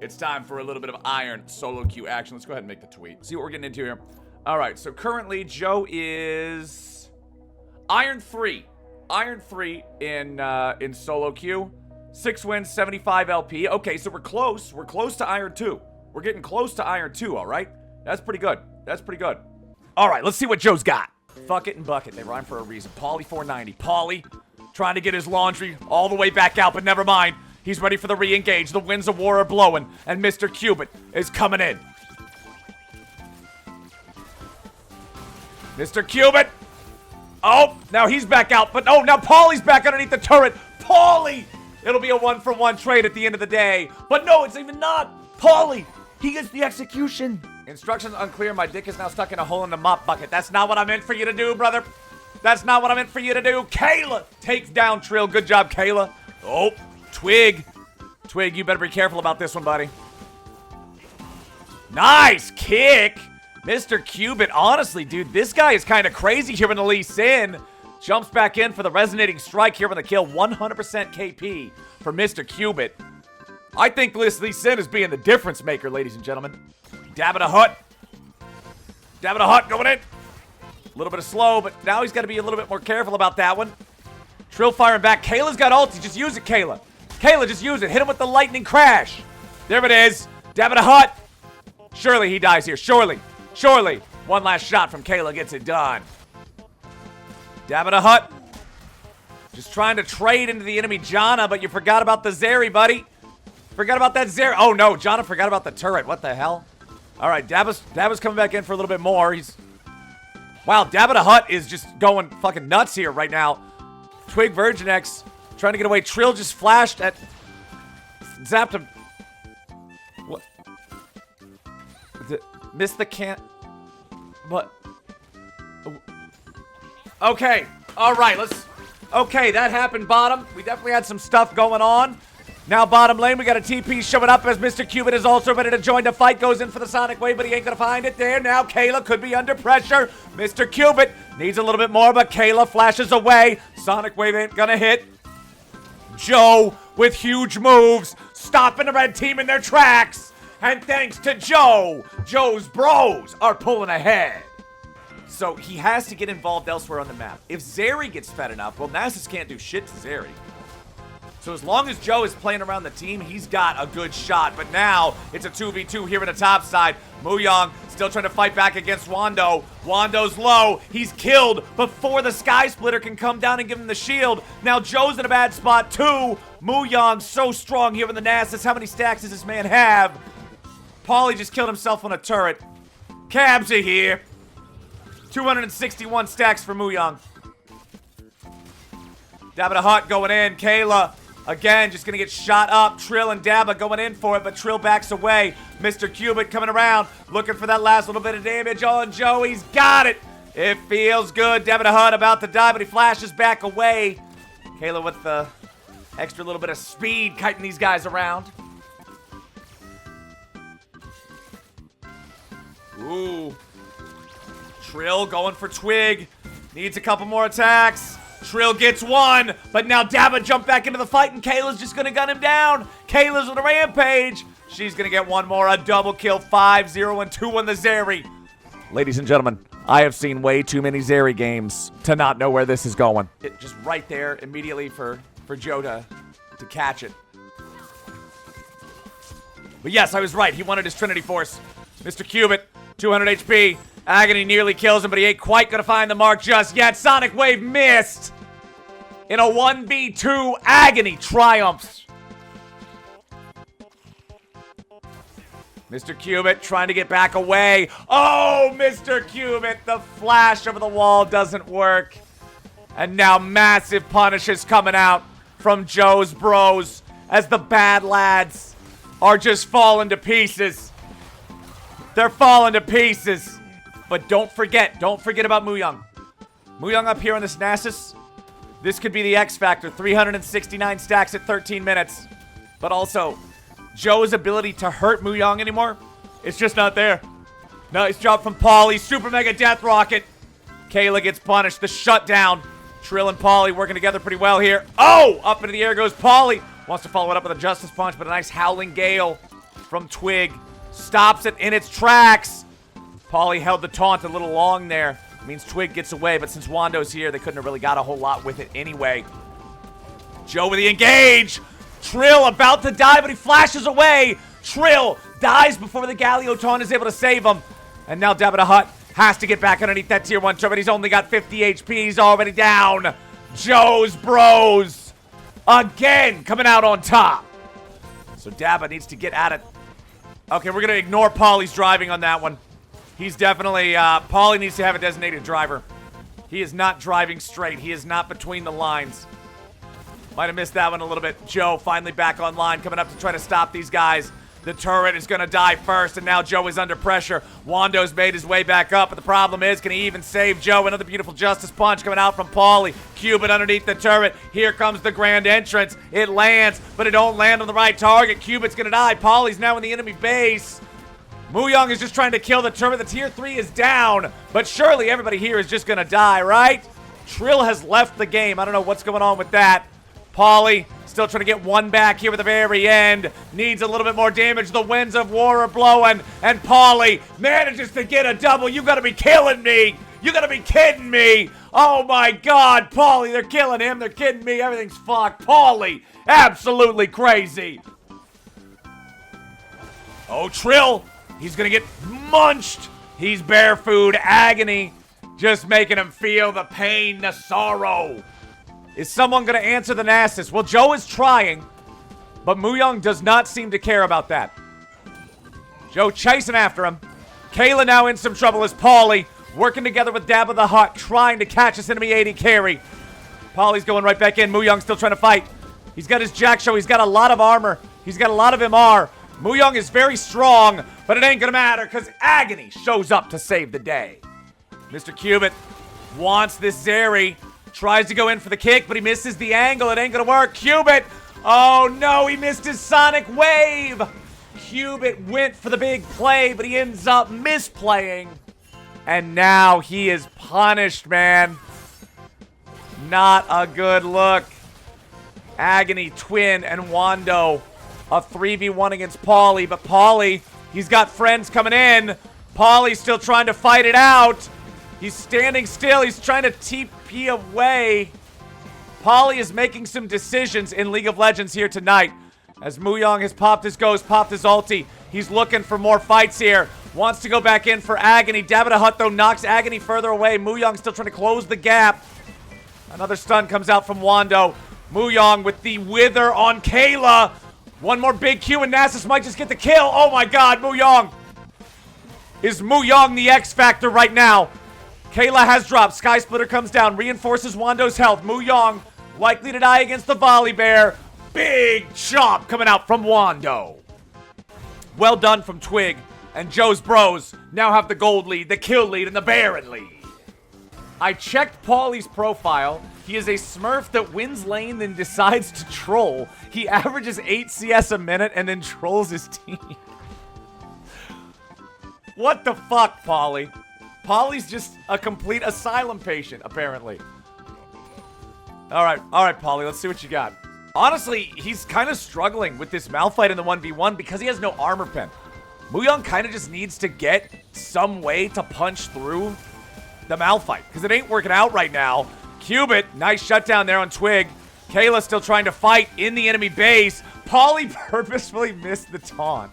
It's time for a little bit of iron solo queue action. Let's go ahead and make the tweet. See what we're getting into here. All right, so currently Joe is Iron 3. Iron 3 in solo queue. 6 wins, 75 LP. Okay, so we're close. We're close to Iron 2. We're getting close to Iron 2, all right? That's pretty good. That's pretty good. All right, let's see what Joe's got. Fuck it and bucket. They rhyme for a reason. Paulie 490. Paulie trying to get his laundry all the way back out, but never mind. He's ready for the re-engage. The winds of war are blowing, and Mr. Cubit is coming in. Mr. Cubit. Oh, now he's back out, but oh, now Paulie's back underneath the turret. Paulie! It'll be a 1-for-1 trade at the end of the day. But no, it's even not. Paulie, he gets the execution. Instructions unclear. My dick is now stuck in a hole in the mop bucket. That's not what I meant for you to do, brother. That's not what I meant for you to do. Kayla takes down Trill. Good job, Kayla. Oh, Twig. Twig, you better be careful about this one, buddy. Nice kick. Mr. Cubit, honestly, dude, this guy is kind of crazy here in the Lee Sin. Jumps back in for the resonating strike here on the kill. 100% KP for Mr. Cubit. I think this Lee Sin is being the difference maker, ladies and gentlemen. Dabbing a Hut. Dabbing a Hut going in. A little bit of slow, but now he's got to be a little bit more careful about that one. Trill firing back. Kayla's got ulti. Just use it, Kayla. Kayla, just use it. Hit him with the lightning crash. There it is. Dabbing a Hut. Surely he dies here. Surely. Surely. One last shot from Kayla gets it done. Dabbing a Hut. Just trying to trade into the enemy Janna, but you forgot about the Zeri, buddy. Forgot about that Zeri. Oh, no. Janna forgot about the turret. What the hell? All right. Dabba's coming back in for a little bit more. Wow, Dabbing a Hut is just going fucking nuts here right now. Twig Virgin X trying to get away. Trill just flashed at... Zapped him. What? Missed the can't... What? Okay. All right, let's... Okay, that happened, bottom. We definitely had some stuff going on. Now bottom lane, we got a TP showing up as Mr. Cubit is also ready to join the fight. Goes in for the Sonic Wave, but he ain't gonna find it there. Now Kayla could be under pressure. Mr. Cubit needs a little bit more, but Kayla flashes away. Sonic Wave ain't gonna hit. Joe with huge moves, stopping the red team in their tracks. And thanks to Joe, Joe's bros are pulling ahead. So he has to get involved elsewhere on the map. If Zeri gets fed enough, well, Nasus can't do shit to Zeri. So as long as Joe is playing around the team, he's got a good shot. But now it's a 2v2 here in the top side. Muyang still trying to fight back against Wando. Wando's low. He's killed before the Sky Splitter can come down and give him the shield. Now Joe's in a bad spot too. Muyang so strong here in the Nasus. How many stacks does this man have? Paulie just killed himself on a turret. Cabs are here. 261 stacks for Muyang. Dabba Hut going in. Kayla, again, just going to get shot up. Trill and Dabba going in for it, but Trill backs away. Mr. Cubit coming around, looking for that last little bit of damage on Joe. He's got it. It feels good. Dabba Hut about to die, but he flashes back away. Kayla with the extra little bit of speed, kiting these guys around. Ooh. Trill going for Twig. Needs a couple more attacks. Trill gets one, but now Dabba jumped back into the fight, and Kayla's just going to gun him down. Kayla's with a Rampage. She's going to get one more. A double kill. 5-0 and 2 on the Zeri. Ladies and gentlemen, I have seen way too many Zeri games to not know where this is going. It just right there immediately for Joe to catch it. But yes, I was right. He wanted his Trinity Force. Mr. Cubit, 200 HP. Agony nearly kills him, but he ain't quite going to find the mark just yet. Sonic Wave missed. In a 1v2, Agony triumphs. Mr. Cubit trying to get back away. Oh, Mr. Cubit, the flash over the wall doesn't work. And now massive punishes coming out from Joe's bros as the bad lads are just falling to pieces. They're falling to pieces. But don't forget about Muyang. Muyang up here on this Nasus. This could be the X factor. 369 stacks at 13 minutes. But also, Joe's ability to hurt Muyang anymore, it's just not there. Nice job from Paulie. Super Mega Death Rocket. Kayla gets punished. The shutdown. Trill and Paulie working together pretty well here. Oh! Up into the air goes Paulie. Wants to follow it up with a Justice Punch, but a nice Howling Gale. from Twig. Stops it in its tracks. Paulie held the taunt a little long there. Means Twig gets away, but since Wando's here, they couldn't have really got a whole lot with it anyway. Joe with the engage. Trill about to die, but he flashes away. Trill dies before the Galio taunt is able to save him. And now Dabba the Hutt has to get back underneath that tier 1 turret. He's only got 50 HP. He's already down. Joe's bros again coming out on top. So Dabba needs to get at it. Okay, we're going to ignore Paulie's driving on that one. He's definitely, Paulie needs to have a designated driver. He is not driving straight. He is not between the lines. Might have missed that one a little bit. Joe finally back online, coming up to try to stop these guys. The turret is going to die first, and now Joe is under pressure. Wando's made his way back up, but the problem is, can he even save Joe? Another beautiful Justice Punch coming out from Paulie. Cupid underneath the turret. Here comes the grand entrance. It lands, but it don't land on the right target. Cupid's going to die. Paulie's now in the enemy base. Muyong is just trying to kill the turret. The tier 3 is down, but surely everybody here is just going to die, right? Trill has left the game. I don't know what's going on with that. Paulie still trying to get one back here at the very end. Needs a little bit more damage. The winds of war are blowing, and Paulie manages to get a double. You got to be killing me. You got to be kidding me. Oh, my God. Paulie, they're killing him. They're kidding me. Everything's fucked. Paulie, absolutely crazy. Oh, Trill. He's going to get munched. He's bear food. Agony. Just making him feel the pain, the sorrow. Is someone going to answer the Nasus? Well, Joe is trying, but Muyong does not seem to care about that. Joe chasing after him. Kayla now in some trouble as Paulie working together with Dabba the Hutt, trying to catch this enemy AD carry. Paulie's going right back in. Muyong still trying to fight. He's got his Jack Show. He's got a lot of armor. He's got a lot of MR. Muyong is very strong, but it ain't gonna matter because Agony shows up to save the day. Mr. Cubit wants this Zeri. Tries to go in for the kick, but he misses the angle. It ain't gonna work. Cubit! Oh no, he missed his Sonic Wave! Cubit went for the big play, but he ends up misplaying. And now he is punished, man. Not a good look. Agony, Twin, and Wando. A 3v1 against Paulie, but Paulie, he's got friends coming in. Paulie's still trying to fight it out. He's standing still. He's trying to TP away. Paulie is making some decisions in League of Legends here tonight. As Muyong has popped his ghost, popped his ulti. He's looking for more fights here. Wants to go back in for Agony. Dabba the Hutt, though, knocks Agony further away. Muyong still trying to close the gap. Another stun comes out from Wando. Muyong with the wither on Kayla. One more big Q and Nasus might just get the kill. Oh my God, Muyong. Is Muyong the X Factor right now? Kayla has dropped. Sky Splitter comes down. Reinforces Wando's health. Muyong likely to die against the Volley Bear. Big chop coming out from Wando. Well done from Twig. And Joe's bros now have the gold lead, the kill lead, and the Baron lead. I checked Paulie's profile. He is a Smurf that wins lane, then decides to troll. He averages 8 CS a minute and then trolls his team. What the fuck, Paulie? Paulie's just a complete asylum patient, apparently. All right, Paulie, let's see what you got. Honestly, he's kind of struggling with this Malphite in the 1v1 because he has no armor pen. Muyong kind of just needs to get some way to punch through the Malphite because it ain't working out right now. Cubit, nice shutdown there on Twig. Kayla still trying to fight in the enemy base. Paulie purposefully missed the taunt.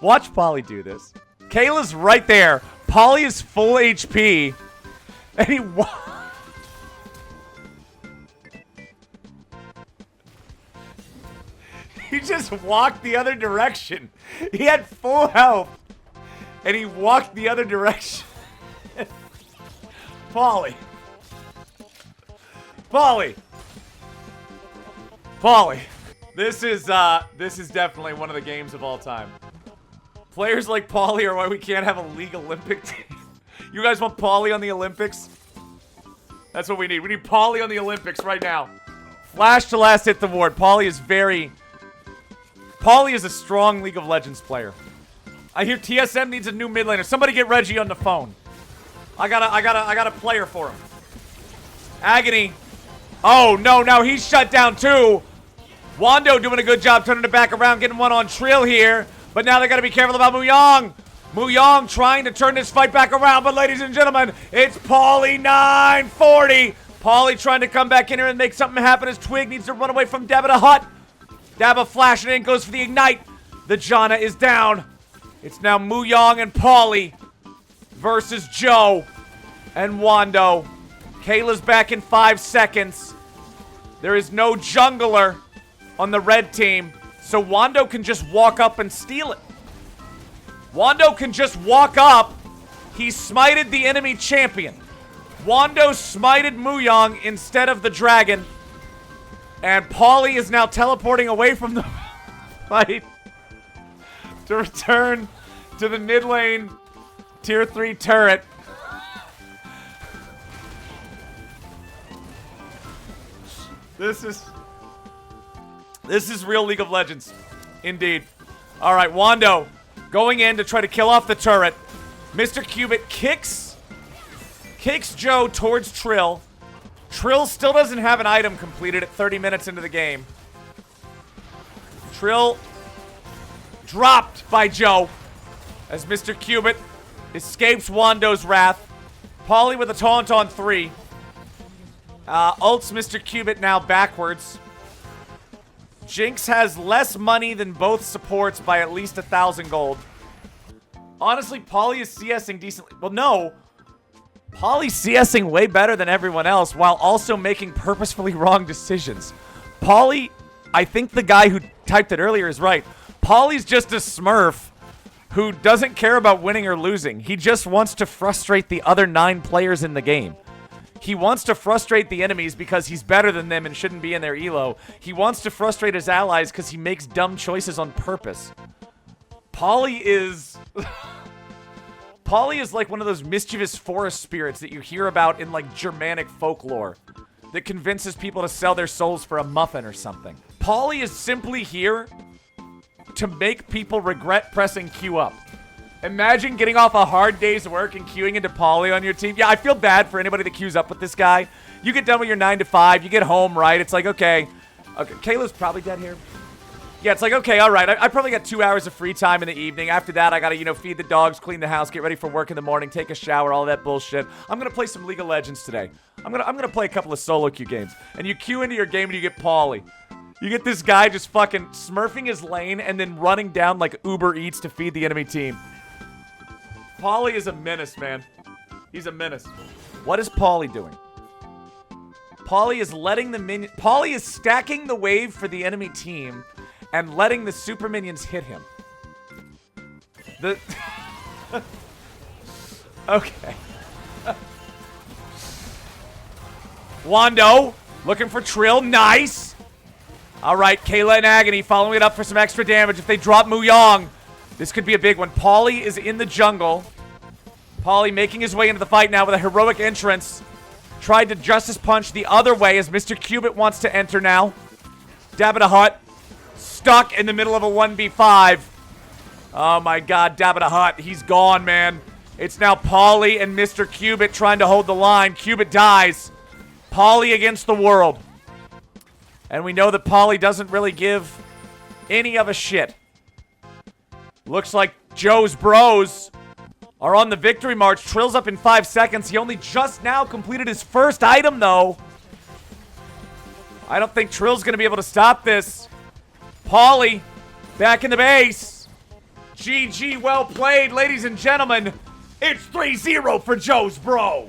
Watch Paulie do this. Kayla's right there. Paulie is full HP. And he just walked the other direction. He had full health. And he walked the other direction. Paulie. This is definitely one of the games of all time. Players like Paulie are why we can't have a League Olympic team. You guys want Paulie on the Olympics? That's what we need. We need Paulie on the Olympics right now. Flash to last hit the ward. Paulie is a strong League of Legends player. I hear TSM needs a new mid laner. Somebody get Reggie on the phone. I got a player for him. Agony. Oh no, now he's shut down too. Wando doing a good job turning it back around, getting one on Trill here. But now they got to be careful about Muyong. Muyong trying to turn this fight back around. But ladies and gentlemen, it's Paulie 940. Paulie trying to come back in here and make something happen as Twig needs to run away from Dabba the Hutt. Dabba flashing in, goes for the ignite. The Janna is down. It's now Muyong and Paulie versus Joe and Wando. Kayla's back in 5 seconds. There is no jungler on the red team, so Wando can just walk up and steal it. Wando can just walk up. He smited the enemy champion. Wando smited Muyong instead of the dragon. And Paulie is now teleporting away from the fight to return to the mid lane tier 3 turret. This is real League of Legends. Indeed. All right, Wando going in to try to kill off the turret. Mr. Cubit kicks Joe towards Trill. Trill still doesn't have an item completed at 30 minutes into the game. Trill dropped by Joe as Mr. Cubit escapes Wando's wrath. Paulie with a taunt on 3. Ults Mr. Cubit now backwards. Jinx has less money than both supports by at least 1,000 gold. Honestly, Paulie is CSing decently. Well, no. Paulie's CSing way better than everyone else while also making purposefully wrong decisions. Paulie, I think the guy who typed it earlier is right. Paulie's just a Smurf who doesn't care about winning or losing. He just wants to frustrate the other 9 players in the game. He wants to frustrate the enemies because he's better than them and shouldn't be in their elo. He wants to frustrate his allies because he makes dumb choices on purpose. Paulie is... Paulie is like one of those mischievous forest spirits that you hear about in like Germanic folklore that convinces people to sell their souls for a muffin or something. Paulie is simply here to make people regret pressing Q up. Imagine getting off a hard day's work and queuing into Paulie on your team. Yeah, I feel bad for anybody that queues up with this guy. You get done with your 9 to 5, you get home, right? It's like, okay. Kayla's probably dead here. Yeah, it's like, okay, all right. I probably got 2 hours of free time in the evening. After that, I gotta, feed the dogs, clean the house, get ready for work in the morning, take a shower, all that bullshit. I'm gonna play some League of Legends today. I'm gonna play a couple of solo queue games. And you queue into your game and you get Paulie. You get this guy just fucking smurfing his lane and then running down like Uber Eats to feed the enemy team. Paulie is a menace, man. He's a menace. What is Paulie doing? Paulie is letting the minion... Paulie is stacking the wave for the enemy team and letting the super minions hit him. Okay. Wando looking for Trill. Nice. All right, Kayla and Agony following it up for some extra damage. If they drop Muyong, this could be a big one. Paulie is in the jungle. Paulie making his way into the fight now with a heroic entrance. Tried to Justice Punch the other way as Mr. Cubit wants to enter now. Dabba the Hutt stuck in the middle of a 1v5. Oh my god, Dabba the Hutt. He's gone, man. It's now Paulie and Mr. Cubit trying to hold the line. Cubit dies. Paulie against the world. And we know that Paulie doesn't really give any of a shit. Looks like Joe's bros are on the victory march. Trill's up in 5 seconds. He only just now completed his first item, though. I don't think Trill's going to be able to stop this. Paulie back in the base. GG, well played, ladies and gentlemen. It's 3-0 for Joe's bro.